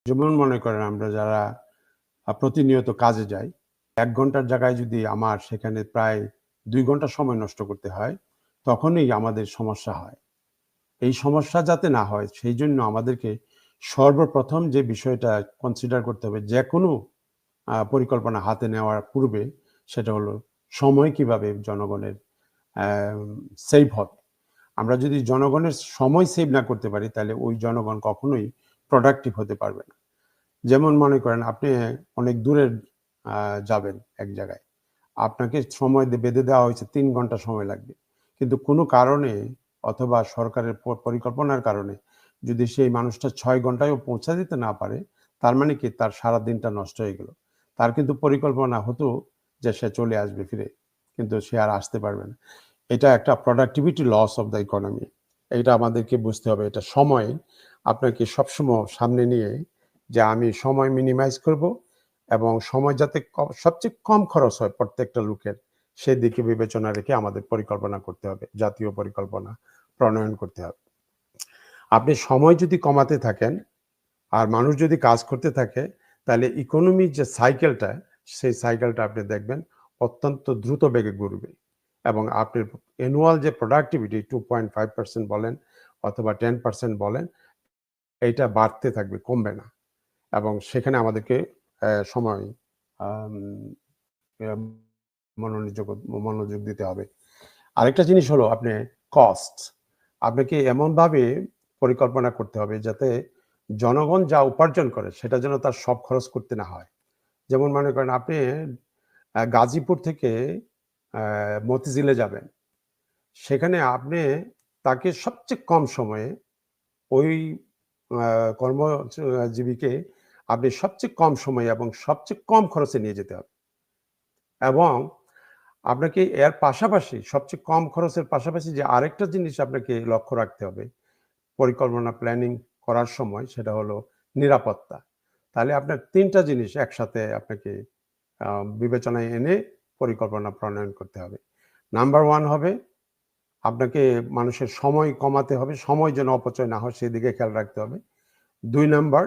যেমন মনে করেন আমরা যারা প্রতিনিয়ত কাজে যাই, ১ ঘন্টার জায়গায় যদি আমার সেখানে প্রায় ২ ঘন্টা সময় নষ্ট করতে হয়, তখনই আমাদের সমস্যা হয়। এই সমস্যা যাতে না হয় সেইজন্য আমাদেরকে সর্বপ্রথম যে বিষয়টা কনসিডার করতে হবে যেকোনো পরিকল্পনা হাতে নেওয়ার পূর্বে, সেটা হলো সময় কিভাবে জনগণের সেভ হবে। আমরা যদি জনগণের সময় সেভ না করতে পারি তাহলে ওই জনগণ কখনোই প্রোডাক্টিভ হতে পারবে না। যেমন মনে করেন আপনি অনেক দূরে যাবেন এক জায়গায়। আপনাকে সময় বেঁধে দেওয়া হয়েছে ৩ ঘন্টা সময় লাগবে। কিন্তু কোনো কারণে অথবা সরকারের পরিকল্পনার কারণে যদি সেই মানুষটা ৬ ঘন্টায়ও পৌঁছা দিতে না পারে, তার মানে কি তার সারা দিনটা নষ্ট হয়ে গেল। তার কিন্তু পরিকল্পনা হতো যে সে চলে আসবে ফিরে। কিন্তু সে আর আসতে পারবে না। এটা একটা productivity loss of the economy. এইটা আমাদেরকে বুঝতে হবে। এটা সময় আপনাকে সবসময় সামনে নিয়ে যে আমি সময় মিনিমাইজ করব এবং সময় যাতে সবচেয়ে কম খরচ হয় প্রত্যেকটা লোকের, সেদিকে বিবেচনা রেখে আমাদের পরিকল্পনা করতে হবে। জাতীয় পরিকল্পনা প্রণয়ন করতে হবে। আপনি সময় যদি কমাতে থাকেন আর মানুষ যদি কাজ করতে থাকে, তাহলে ইকোনমির যে সাইকেলটা, সেই সাইকেলটা আপনি দেখবেন অত্যন্ত দ্রুত বেগে ঘুরবে এবং আপনার অ্যানুয়াল যে প্রোডাক্টিভিটি 2.5% বলেন অথবা 10% বলেন, এইটা বাড়তে থাকবে, কমবে না। এবং সেখানে আমাদেরকে সময় আম এম মনোযোগ দিতে হবে। আরেকটা জিনিস হলো আপনি কস্ট। আপনাকে এমনভাবে পরিকল্পনা করতে হবে যাতে জনগণ যা উপার্জন করে সেটা যেন তার সব খরচ করতে না হয়। যেমন মনে করেন আপনি গাজীপুর থেকে মতিঝিলে যাবেন। সেখানে আপনি তাকে সবচেয়ে কম সময়ে ওই কর্মজীবীকে আপনি সবচেয়ে কম সময়ে এবং সবচেয়ে কম খরচে নিয়ে যেতে হবে। এবং আপনাকে এর পাশাপাশি সবচেয়ে কম খরচের পাশাপাশি যে আরেকটা জিনিস আপনাকে লক্ষ্য রাখতে হবে পরিকল্পনা প্ল্যানিং করার সময়, সেটা হলো নিরাপত্তা। তাহলে আপনার ৩ টা জিনিস একসাথে আপনাকে বিবেচনায় এনে পরিকল্পনা প্রণয়ন করতে হবে। নাম্বার 1 হবে আপনাকে মানুষের সময় কমাতে হবে। সময় যেন অপচয় না হয় সেদিকে খেয়াল রাখতে হবে। ২ নাম্বার,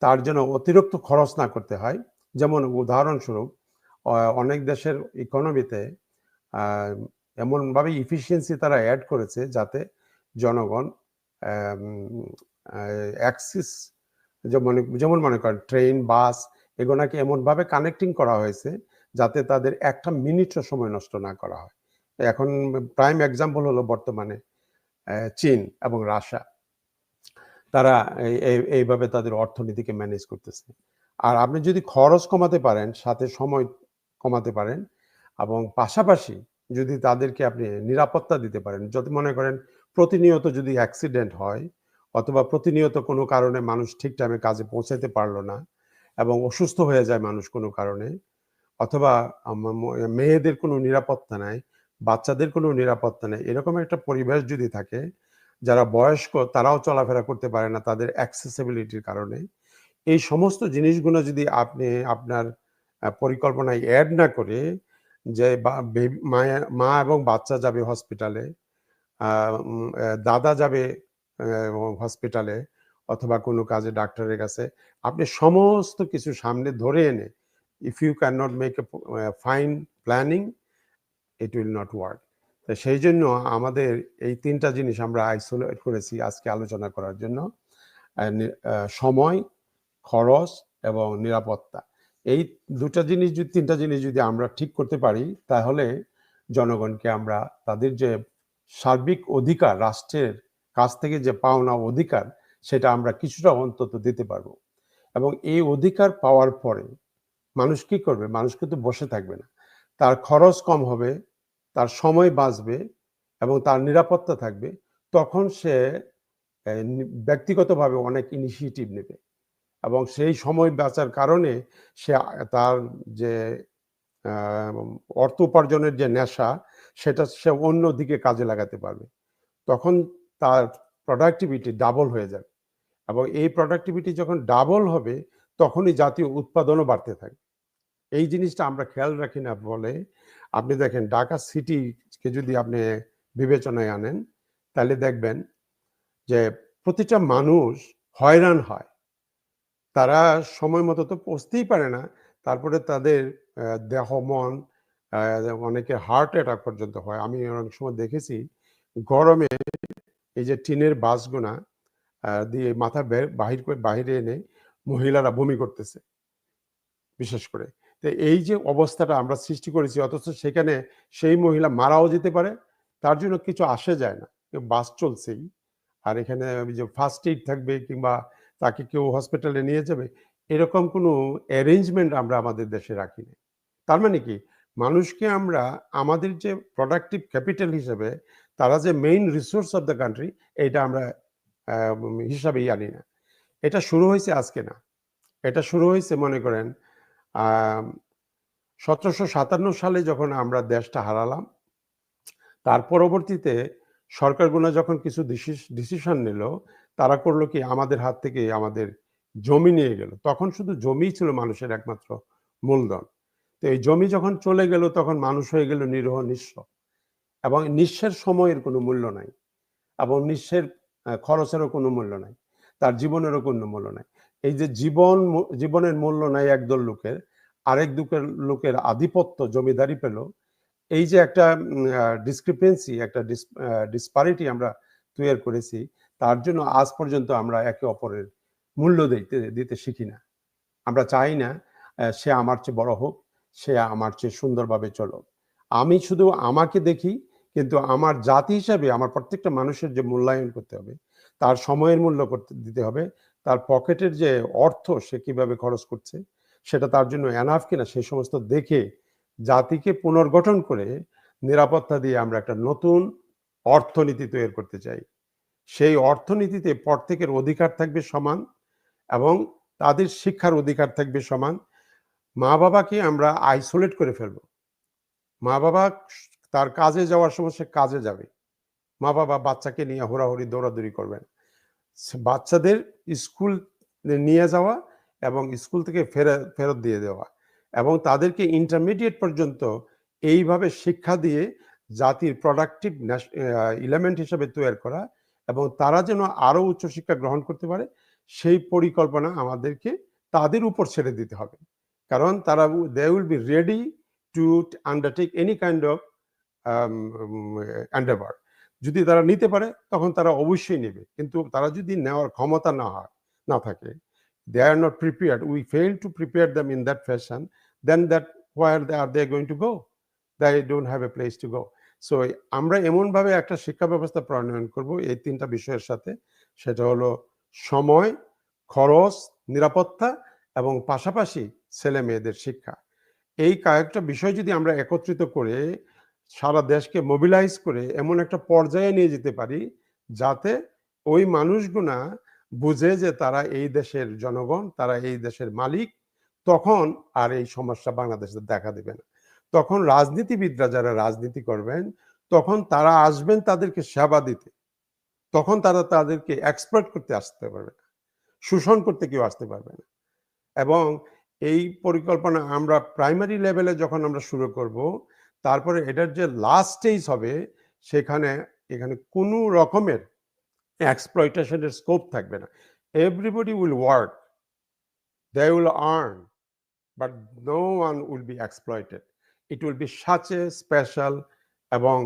তার জন্য অতিরিক্ত খরচ না করতে হয়। যেমন উদাহরণস্বরূপ অনেক দেশের ইকোনমিতে এমনভাবে এফিসিয়েন্সি তারা অ্যাড করেছে যাতে জনগণ অ্যাক্সিস যেমন মনে করেন ট্রেন, বাস এগুলোকে এমনভাবে কানেক্টিং করা হয়েছে যাতে তাদের একটা মিনিটও সময় নষ্ট না করা হয়। এখন প্রাইম এক্সাম্পল হলো বর্তমানে চীন এবং রাশিয়া। তারা এইভাবে তাদের অর্থনীতিকে ম্যানেজ করতেছে। আর আপনি যদি খরচ কমাতে পারেন, সাথে সময় কমাতে পারেন এবং পাশাপাশি যদি তাদেরকে আপনি নিরাপত্তা দিতে পারেন, যদি মনে করেন প্রতিনিয়ত যদি অ্যাক্সিডেন্ট হয় অথবা প্রতিনিয়ত কোনো কারণে মানুষ ঠিক টাইমে কাজে পৌঁছাতে পারলো না এবং অসুস্থ হয়ে যায় মানুষ কোনো কারণে, অথবা মেয়েদের কোনো নিরাপত্তা নাই, বাচ্চাদের কোনো নিরাপত্তা নেই, এরকম একটা পরিবেশ যদি থাকে, যারা বয়স্ক তারাও চলাফেরা করতে পারে না তাদের অ্যাক্সেসিবিলিটির কারণে, এই সমস্ত জিনিসগুলো যদি আপনি আপনার পরিকল্পনায় অ্যাড না করে যে মা এবং বাচ্চা যাবে হসপিটালে, দাদা যাবে হসপিটালে অথবা কোনো কাজে ডাক্তারের কাছে, আপনি সমস্ত কিছু সামনে ধরে এনে if you can not make a fine planning, it will not work. তো সেই জন্য আমাদের এই ৩ টা জিনিস আমরা আইসোলেট করেছি আজকে আলোচনা করার জন্য। সময়, খরচ এবং নিরাপত্তা। এই ৩ টা জিনিস যদি আমরা ঠিক করতে পারি তাহলে জনগণকে আমরা তাদের যে সার্বিক অধিকার, রাষ্ট্রের কাছ থেকে যে পাওনা অধিকার, সেটা আমরা কিছুটা অন্তত দিতে পারবো। এবং এই অধিকার পাওয়ার পরে মানুষ কি করবে? মানুষ কিন্তু বসে থাকবে না। তার খরচ কম হবে, তার সময় বাঁচবে এবং তার নিরাপত্তা থাকবে। তখন সে ব্যক্তিগতভাবে অনেক ইনিশিয়েটিভ নেবে এবং সেই সময় বাঁচার কারণে সে তার যে অর্থ উপার্জনের যে নেশা, সেটা সে অন্য দিকে কাজে লাগাতে পারবে। তখন তার প্রোডাক্টিভিটি ডাবল হয়ে যাবে এবং এই প্রোডাক্টিভিটি যখন ডাবল হবে তখনই জাতীয় উৎপাদনও বাড়তে থাকে। এই জিনিসটা আমরা খেয়াল রাখি না বলে আপনি দেখেন ঢাকা সিটিকে যদি আপনি বিবেচনায় আনেন তাহলে দেখবেন যে প্রতিটা মানুষ হয়রান হয়। তারা সময় মতো তো পৌঁছতেই পারে না। তারপরে তাদের দেহ, মন, অনেকে হার্ট অ্যাটাক পর্যন্ত হয়। আমি অনেক সময় দেখেছি গরমে এই যে টিনের বাসগুনা দিয়ে মাথা বাহিরে এনে মহিলারা বমি করতেছে বিশেষ করে। তো এই যে অবস্থাটা আমরা সৃষ্টি করেছি, অথচ সেখানে সেই মহিলা মারাও যেতে পারে। তার জন্য কিছু আসে যায় না। বাস চলছেই। আর এখানে ওই যে ফার্স্ট এইড থাকবে কিংবা তাকে কেউ হসপিটালে নিয়ে যাবে, এরকম কোনো অ্যারেঞ্জমেন্ট আমরা আমাদের দেশে রাখি নাই। তার মানে কি? মানুষকে আমরা আমাদের যে প্রোডাক্টিভ ক্যাপিটাল হিসেবে তারা যে main resource of the country, এইটা আমরা হিসাবেই আনি না। এটা শুরু হইছে আজকে না। এটা শুরু হইছে মনে করেন আম ১৭৫৭ সালে যখন আমরা দেশটা হারালাম, তার পরবর্তীতে সরকারগুলো যখন কিছু ডিসিশন নিল, তারা করলো কি আমাদের হাত থেকে আমাদের জমি নিয়ে গেল। তখন শুধু জমিই ছিল মানুষের একমাত্র মূলধন। তো এই জমি যখন চলে গেল তখন মানুষ হয়ে গেল নিরীহ নিঃস্ব। এবং নিঃস্বের সময়ের কোনো মূল্য নাই। এবং নিঃস্বের খরচেরও কোনো মূল্য নাই। তার জীবনেরও কোনো মূল্য নাই। এই যে জীবনের মূল্য নাই একদল লোকের, আরেক লোকের আধিপত্য জমিদারি পেল, এই যে একটা ডিসক্রিপেন্সি, একটা ডিসপারিটি আমরা তৈরি করেছি, তার জন্য আজ পর্যন্ত আমরা একে অপরের মূল্য দিতে শিখি না। আমরা চাই না সে আমার চেয়ে বড় হোক, সে আমার চেয়ে সুন্দরভাবে চলুক। আমি শুধু আমাকে দেখি, কিন্তু আমার জাতি হিসাবে আমার প্রত্যেকটা মানুষের যে মূল্যায়ন করতে হবে, তার সময়ের মূল্য দিতে হবে, তার পকেটের যে অর্থ সে কিভাবে খরচ করছে, সেটা তার জন্য এনাফ কিনা, সেই সমস্ত দেখে জাতিকে পুনর্গঠন করে নিরাপত্তা দিয়ে আমরা একটা নতুন অর্থনীতি তৈরি করতে চাই। সেই অর্থনীতিতে প্রত্যেকের অধিকার থাকবে সমান এবং তাদের শিক্ষার অধিকার থাকবে সমান। মা-বাবাকে আমরা আইসোলেট করে ফেলবো। মা-বাবা তার কাজে যাওয়ার সময় সে কাজে যাবে। মা-বাবা বাচ্চাকে নিয়ে হুড়াহুড়ি দৌড়াদৌড়ি করবেন। বাচ্চাদের স্কুল নিয়ে যাওয়া এবং স্কুল থেকে ফেরত দিয়ে দেওয়া এবং তাদেরকে ইন্টারমিডিয়েট পর্যন্ত এইভাবে শিক্ষা দিয়ে জাতির প্রোডাক্টিভ এলিমেন্ট হিসেবে তৈরি করা এবং তারা যেন আরো উচ্চশিক্ষা গ্রহণ করতে পারে, সেই পরিকল্পনা আমাদেরকে তাদের উপর ছেড়ে দিতে হবে। কারণ তারা they will be ready to undertake any kind of endeavour. যদি তারা নিতে পারে তখন তারা অবশ্যই নেবে, কিন্তু তারা যদি নেওয়ার ক্ষমতা না থাকে, they are not prepared, we fail to prepare them in that fashion, then that where are they going to go? They don't have a place to go. So আমরা এমনভাবে একটা শিক্ষা ব্যবস্থা প্রণয়ন করব এই তিনটা বিষয়ের সাথে, সেটা হলো সময়, খরচ, নিরাপত্তা এবং পাশাপাশি ছেলে মেয়েদের শিক্ষা। এই কয়েকটা বিষয় যদি আমরা একত্রিত করে সারা দেশকে মোবিলাইজ করে এমন একটা পর্যায়ে নিয়ে যেতে পারি, যাতে ওই মানুষগুনা বুঝে যে তারা এই দেশের জনগণ, তারা এই দেশের মালিক, তখন আর এই সমস্যা বাংলাদেশে দেখা দেবে না। তখন রাজনীতিবিদরা যারা রাজনীতি করবেন, তখন তারা আসবেন তাদেরকে সেবা দিতে। তখন তারা তাদেরকে এক্সপ্লয়েট করতে আসতে পারবে না, শোষণ করতে কেউ আসতে পারবে না। এবং এই পরিকল্পনা আমরা প্রাইমারি লেভেলে যখন আমরা শুরু করব, তারপরে এটার যে লাস্ট স্টেজ হবে, এখানে কোনো রকমের এক্সপ্লয়টেশনের স্কোপ থাকবে না। Everybody will work, they will earn, but no one will be exploited. It will be such a special এবং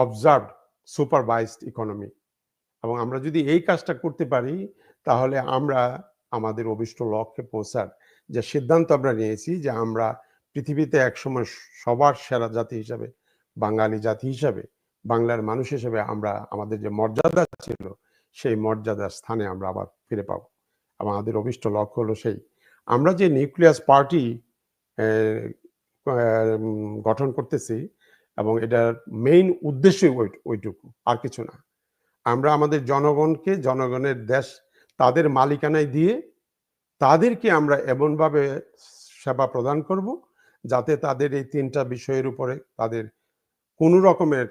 অবজার্ভড সুপারভাইজড ইকোনমি। এবং আমরা যদি এই কাজটা করতে পারি, তাহলে আমরা আমাদের অভিষ্ট লক্ষ্যে পৌঁছার যে সিদ্ধান্ত আমরা নিয়েছি, যে আমরা পৃথিবীতে একসময় সবার সেরা জাতি হিসাবে, বাঙালি জাতি হিসাবে, বাংলার মানুষ হিসেবে আমরা আমাদের যে মর্যাদা ছিল, সেই মর্যাদার স্থানে আমরা আবার ফিরে পাবো। এবং আমাদের অভিষ্ট লক্ষ্য হলো সেই, আমরা যে নিউক্লিয়াস পার্টি গঠন করতেছি এবং এটার মেইন উদ্দেশ্যই ওইটুকু, আর কিছু না। আমরা আমাদের জনগণকে, জনগণের দেশ তাদের মালিকানায় দিয়ে তাদেরকে আমরা এমনভাবে সেবা প্রদান করব, যাতে তাদের এই তিনটা বিষয়ের উপরে তাদের কোনো রকমের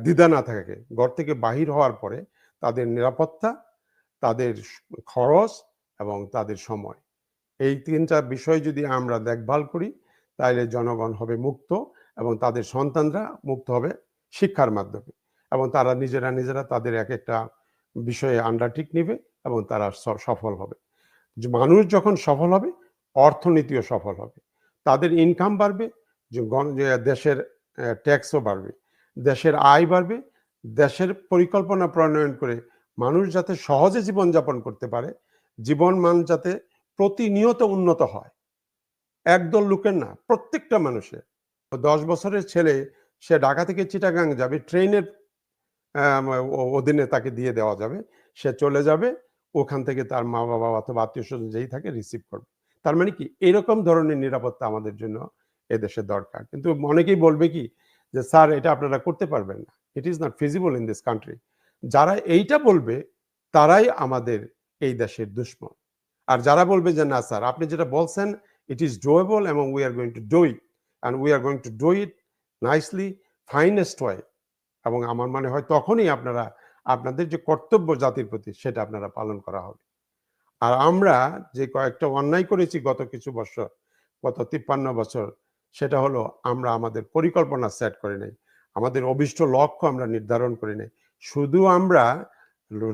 দ্বিধা না থাকে। ঘর থেকে বাহির হওয়ার পরে তাদের নিরাপত্তা, তাদের খরচ এবং তাদের সময়, এই তিনটা বিষয় যদি আমরা দেখভাল করি, তাহলে জনগণ হবে মুক্ত এবং তাদের সন্তানরা মুক্ত হবে শিক্ষার মাধ্যমে, এবং তারা নিজেরা তাদের এক একটা বিষয়ে আন্ডারটেক নেবে এবং তারা সফল হবে। যে মানুষ যখন সফল হবে, অর্থনীতিও সফল হবে। তাদের ইনকাম বাড়বে, যে দেশের ট্যাক্সও বাড়বে, দেশের আয় বাড়বে, দেশের পরিকল্পনা প্রণয়ন করে মানুষ যাতে সহজে জীবনযাপন করতে পারে, জীবন মান যাতে প্রতিনিয়ত উন্নত হয়। একদল লোকের না, প্রত্যেকটা মানুষের। ১০ বছরের ছেলে সে ঢাকা থেকে চিটাগাং যাবে, ট্রেনের অধীনে তাকে দিয়ে দেওয়া যাবে। সে চলে যাবে, ওখান থেকে তার মা-বাবা অথবা আত্মীয়স্বজন যেই থাকে রিসিভ করবে। তার মানে কি? এরকম ধরনের নিরাপত্তা আমাদের জন্য এদেশে দরকার। কিন্তু অনেকেই বলবে কি? যে, "স্যার এটা আপনারা করতে পারবেন না। It is not feasible in this country." যারা এইটা বলবে, তারাই আমাদের এই দেশের দুশমন। আর যারা বলবে যে, "না স্যার, আপনি যেটা বলছেন, ইট ইস ডুয়েবল এবং we are going to do it. And we are going to do it nicely, finest way." এবং আমার মনে হয় তখনই আপনারা আপনাদের যে কর্তব্য জাতির প্রতি সেটা আপনারা পালন করা হবে। আর আমরা যে কয়েকটা অন্যায় করেছি গত কিছু বছর, গত ৫৩ বছর, সেটা হলো আমরা আমাদের পরিকল্পনা সেট করে নাই। আমাদের অভিষ্ট লক্ষ্য আমরা নির্ধারণ করি নাই। শুধু আমরা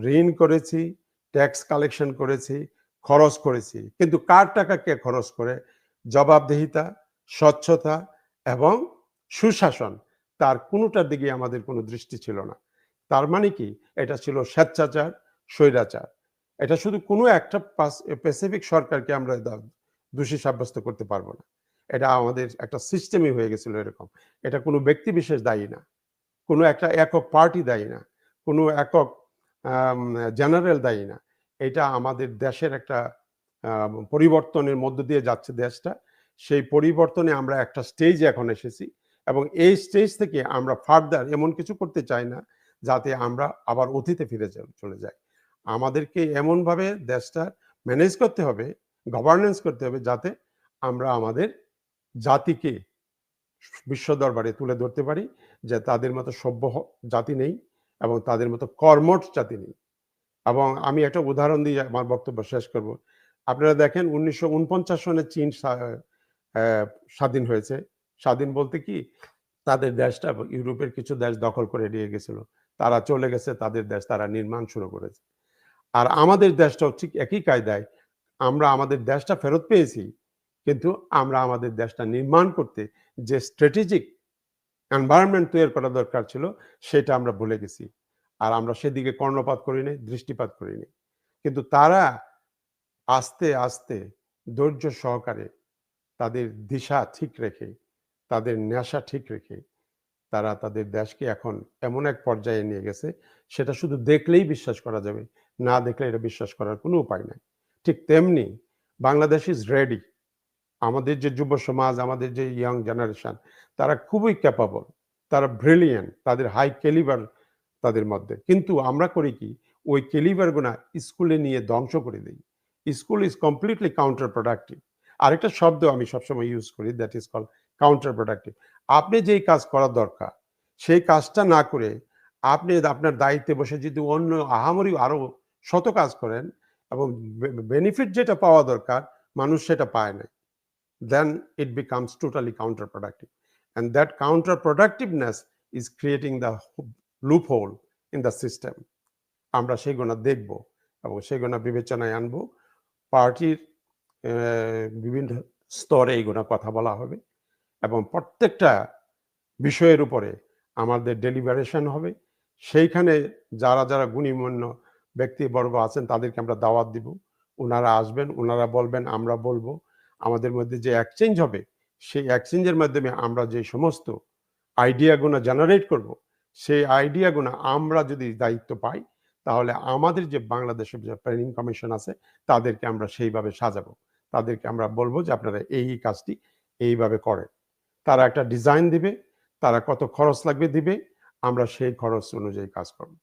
ঋণ করেছি, ট্যাক্স কালেকশন করেছি, খরচ করেছি। কিন্তু কার টাকা কে খরচ করে? জবাবদিহিতা, স্বচ্ছতা এবং সুশাসন, তার কোনোটার দিকে আমাদের কোনো দৃষ্টি ছিল না। তার মানে কি? এটা ছিল স্বেচ্ছাচার, স্বৈরাচার। এটা শুধু কোনো একটা স্পেসিফিক সরকারকে আমরা দোষী সাব্যস্ত করতে পারব না। এটা আমাদের একটা সিস্টেমই হয়ে গেছিল এরকম। এটা কোনো ব্যক্তি বিশেষ দায়ী না। কোনো একটা একক পার্টি দায়ী না। কোনো একক আম জেনারেল দায়ী না। এটা আমাদের দেশের একটা পরিবর্তনের মধ্য দিয়ে যাচ্ছে দেশটা। সেই পরিবর্তনে আমরা একটা স্টেজে এখন এসেছি এবং এই স্টেজ থেকে আমরা ফার্দার এমন কিছু করতে চাই না যাতে আমরা আবার অতীতে ফিরে চলে যাই। আমাদেরকে এমনভাবে দেশটা ম্যানেজ করতে হবে, গভর্নেন্স করতে হবে যাতে আমরা আমাদের জাতিকে বিশ্ব দরবারে তুলে ধরতে পারি যে তাদের মতো সভ্য জাতি নেই এবং তাদের মতো কর্মঠ জাতি নেই। এবং আমি একটা উদাহরণ দিয়ে আমার বক্তব্য শেষ করব। আপনারা দেখেন ১৯৪৯ সনে চীন স্বাধীন হয়েছে। স্বাধীন বলতে কি? তাদের দেশটা ইউরোপের কিছু দেশ দখল করে নিয়ে গেছিল। তারা চলে গেছে তাদের দেশ, তারা নির্মাণ শুরু করেছে। আর আমাদের দেশটাও ঠিক একই কায়দায় আমরা আমাদের দেশটা ফেরত পেয়েছি। কিন্তু আমরা আমাদের দেশটা নির্মাণ করতে যে স্ট্র্যাটেজিক এনভায়রনমেন্ট তৈরি করা দরকার ছিল, সেটা আমরা ভুলে গেছি। আর আমরা সেদিকে কর্ণপাত করি নাই, দৃষ্টিপাত করি নাই। কিন্তু তারা আস্তে, আস্তে ধৈর্য সহকারে তাদের দিশা ঠিক রেখে, তাদের নেশা ঠিক রেখে তারা তাদের দেশকে এখন এমন এক পর্যায়ে নিয়ে গেছে, সেটা শুধু দেখলেই বিশ্বাস করা যাবে। না দেখলে এটা বিশ্বাস করার কোনো উপায় নাই। ঠিক তেমনি বাংলাদেশ ইজ রেডি। আমাদের যে যুব সমাজ, আমাদের যে ইয়াং জেনারেশন, তারা খুবই ক্যাপাবল। তারা ব্রিলিয়ান্ট। তাদের হাই ক্যালিবার তাদের মধ্যে। কিন্তু আমরা করি কি? ওই ক্যালিবার গুনা স্কুলে নিয়ে ধ্বংস করে দেই। School is completely counterproductive. আরেকটা শব্দ আমি সবসময় ইউজ করি, that is called counterproductive. আপনি যেই কাজ করা দরকার, সেই কাজটা না করে আপনি আপনার দায়িত্বে বসে যদি অন্য আহামরি আরো শত কাজ করেন এবং বেনিফিট যেটা পাওয়া দরকার, মানুষ সেটা পায় না। Then it becomes totally counterproductive. And that counterproductiveness is creating the loophole in the system. আমরা সেগুলো দেখব এবং সেগুলো বিবেচনায় আনব। পার্টির বিভিন্ন স্তরে এইগুলো কথা বলা হবে এবং প্রত্যেকটা বিষয়ের উপরে আমাদের ডেলিবারেশন হবে। সেইখানে যারা, যারা গুণীমান্য ব্যক্তিবর্গ আছেন তাদেরকে আমরা দাওয়াত দিব। উনারা আসবেন, উনারা বলবেন, আমরা বলবো। আমাদের মধ্যে যে এক্সচেঞ্জ হবে, সেই এক্সচেঞ্জের মাধ্যমে আমরা যে সমস্ত আইডিয়াগুলো জেনারেট করব, সেই আইডিয়াগুলো আমরা যদি দায়িত্ব পাই, তাহলে আমাদের যে বাংলাদেশের যে প্ল্যানিং কমিশন আছে, তাদেরকে আমরা সেইভাবে সাজাবো। তাদেরকে আমরা বলবো যে আপনারা এই কাজটি এইভাবে করেন। তারা একটা ডিজাইন দিবে, তারা কত খরচ লাগবে দিবে, আমরা সেই খরচ অনুযায়ী কাজ করব।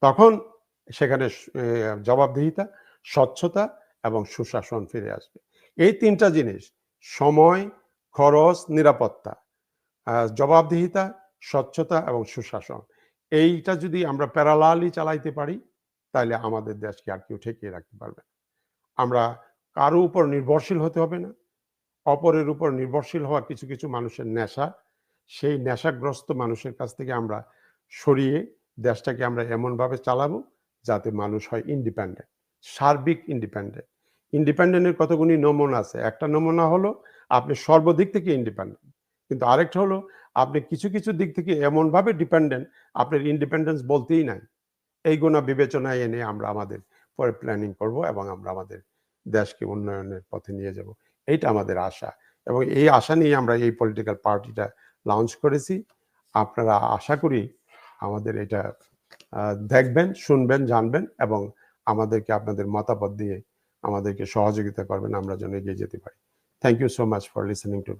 তখন সেখানে জবাবদিহিতা, স্বচ্ছতা এবং সুশাসন ফিরে আসবে। এই ৩ টা জিনিস সময়, খরচ, নিরাপত্তা, জবাবদিহিতা, স্বচ্ছতা এবং সুশাসন। এইটা যদি আমরা প্যারালালি চালাইতে পারি, তাইলে আমাদের দেশকে আর কেউ ঠেকিয়ে রাখতে পারবে না। আমরা কারো উপর নির্ভরশীল হতে হবে না। অপরের উপর নির্ভরশীল হওয়া কিছু, কিছু মানুষের নেশা, সেই নেশাগ্রস্ত মানুষের কাছ থেকে আমরা সরিয়ে দেশটাকে আমরা এমনভাবে চালাবো যাতে মানুষ হয় ইন্ডিপেন্ডেন্ট, সার্বিক ইন্ডিপেন্ডেন্ট। ইন্ডিপেন্ডেন্টের কতগুলি নমুনা আছে। একটা নমুনা হলো আপনি সর্বদিক থেকে ইন্ডিপেন্ডেন্ট। কিন্তু আরেকটা হলো আপনি কিছু, কিছু দিক থেকে এমনভাবে ডিপেন্ডেন্ট আপনার ইন্ডিপেন্ডেন্স বলতেই নাই। এইগুনা বিবেচনায় এনে আমরা আমাদের পরে প্ল্যানিং করব এবং আমরা আমাদের দেশকে উন্নয়নের পথে নিয়ে যাব। এইটা আমাদের আশা এবং এই আশা নিয়ে আমরা এই পলিটিক্যাল পার্টিটা লঞ্চ করেছি। আপনারা আশা করি আমাদের এটা দেখবেন, শুনবেন, জানবেন এবং আমাদেরকে আপনাদের মতামত দিয়ে আমাদেরকে সহযোগিতা করবেন আমরা যেন এগিয়ে যেতে পারি। Thank you so much for listening two